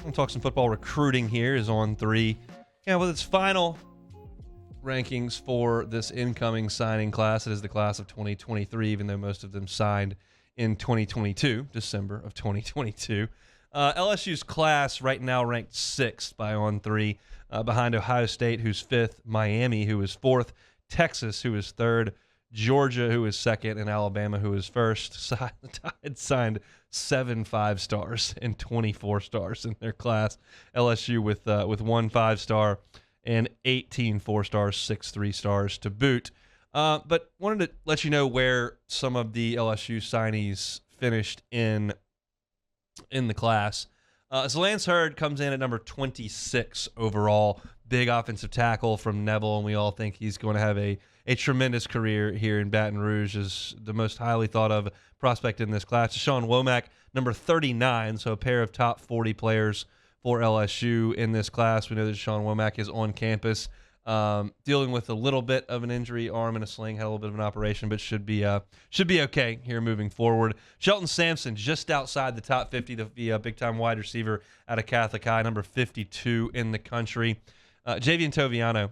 We'll talk some football recruiting here is on 3. Yeah, with its final rankings for this incoming signing class. It is the class of 2023, even though most of them signed in 2022, December of 2022. LSU's class right now ranked 6th by On 3, behind Ohio State, who's 5th, Miami, who is 4th, Texas, who is 3rd, Georgia, who is 2nd, and Alabama, who is 1st. Tide signed 7 5-stars and 24 stars in their class. LSU with 1 5-star and 18 4-stars, 6 3-stars to boot. But wanted to let you know where some of the LSU signees finished in the class. So Lance Hurd comes in at number 26 overall. Big offensive tackle from Neville, and we all think he's going to have a tremendous career here in Baton Rouge, is the most highly thought of prospect in this class. Deshaun Womack, number 39, so a pair of top 40 players for LSU in this class. We know that Deshaun Womack is on campus, dealing with a little bit of an injury, arm in a sling, had a little bit of an operation, but should be okay here moving forward. Shelton Sampson, just outside the top 50 to be a big-time wide receiver out of Catholic High, number 52 in the country. Javian Toviano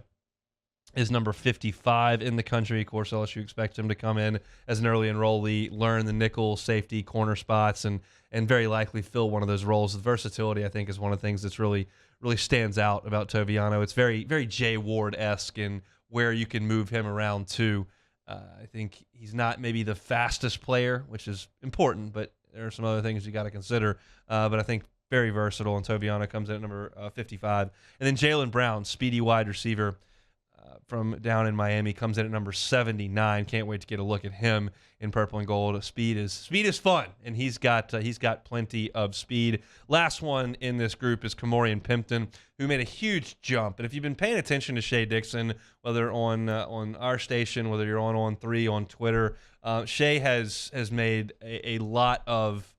is number 55 in the country. Of course, LSU expects him to come in as an early enrollee, learn the nickel, safety, corner spots, and very likely fill one of those roles. The versatility, I think, is one of the things that's really stands out about Toviano. It's very, very Jay Ward-esque in where you can move him around to. I think he's not maybe the fastest player, which is important, but there are some other things you got to consider. But I think very versatile, and Toviano comes in at number 55. And then Jalen Brown, speedy wide receiver, from down in Miami, comes in at number 79. Can't wait to get a look at him in purple and gold. Speed is fun, and he's got plenty of speed. Last one in this group is Kamorian Pimpton, who made a huge jump. And if you've been paying attention to Shea Dixon, whether on our station, whether you're on 3 on Twitter, Shea has made a lot of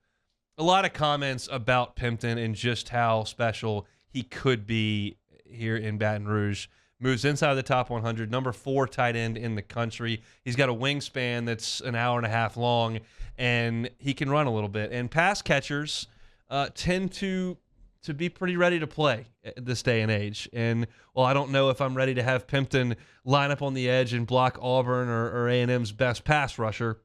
comments about Pimpton and just how special he could be here in Baton Rouge. Moves inside the top 100, number 4 tight end in the country. He's got a wingspan that's an hour and a half long, and he can run a little bit. And pass catchers tend to be pretty ready to play at this day and age. And, well, I don't know if I'm ready to have Pimpton line up on the edge and block Auburn or A&M's best pass rusher.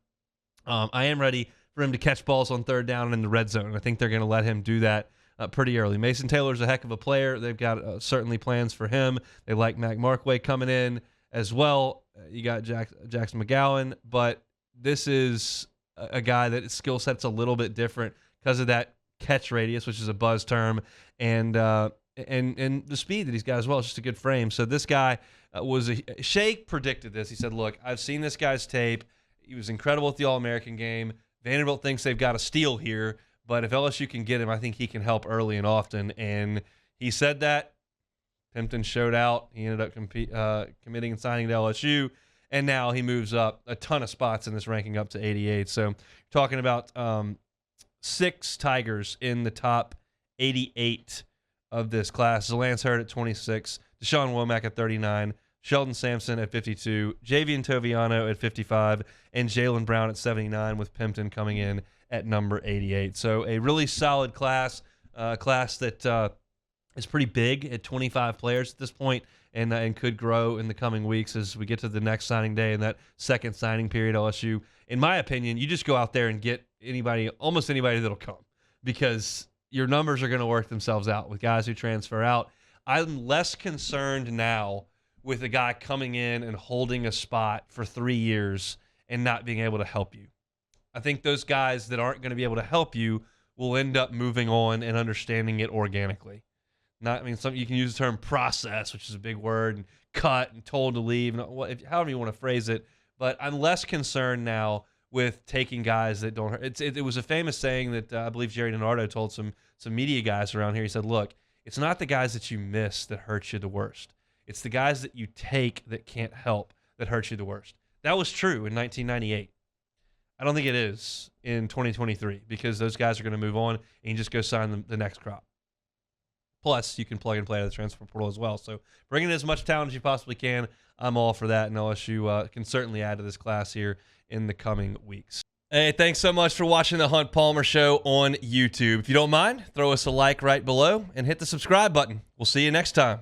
I am ready for him to catch balls on third down and in the red zone. I think they're going to let him do that pretty early. Mason Taylor's a heck of a player. They've got certainly plans for him. They like Mac Markway coming in as well. You got Jackson McGowan, but this is a guy that his skill set's a little bit different because of that catch radius, which is a buzz term, and the speed that he's got as well. It's just a good frame. So this guy Shea predicted this. He said, look, I've seen this guy's tape. He was incredible at the All-American game. Vanderbilt thinks they've got a steal here. But if LSU can get him, I think he can help early and often. And he said that. Pimpton showed out. He ended up committing and signing to LSU. And now he moves up a ton of spots in this ranking up to 88. So talking about 6 Tigers in the top 88 of this class. Lance Hurd at 26. Deshaun Womack at 39. Sheldon Sampson at 52. Javian Toviano at 55. And Jalen Brown at 79, with Pimpton coming in at number 88. So a really solid class that is pretty big at 25 players at this point, and could grow in the coming weeks as we get to the next signing day and that second signing period. LSU, in my opinion, you just go out there and get almost anybody that'll come, because your numbers are going to work themselves out with guys who transfer out. I'm less concerned now with a guy coming in and holding a spot for 3 years and not being able to help you. I think those guys that aren't going to be able to help you will end up moving on and understanding it organically. You can use the term process, which is a big word, and cut and told to leave, and however you want to phrase it. But I'm less concerned now with taking guys that don't hurt. It was a famous saying that I believe Jerry DiNardo told some media guys around here. He said, look, it's not the guys that you miss that hurt you the worst. It's the guys that you take that can't help that hurt you the worst. That was true in 1998. I don't think it is in 2023, because those guys are going to move on and you just go sign the next crop. Plus, you can plug and play out of the transfer portal as well. So bring in as much talent as you possibly can. I'm all for that, and LSU can certainly add to this class here in the coming weeks. Hey, thanks so much for watching the Hunt Palmer Show on YouTube. If you don't mind, throw us a like right below and hit the subscribe button. We'll see you next time.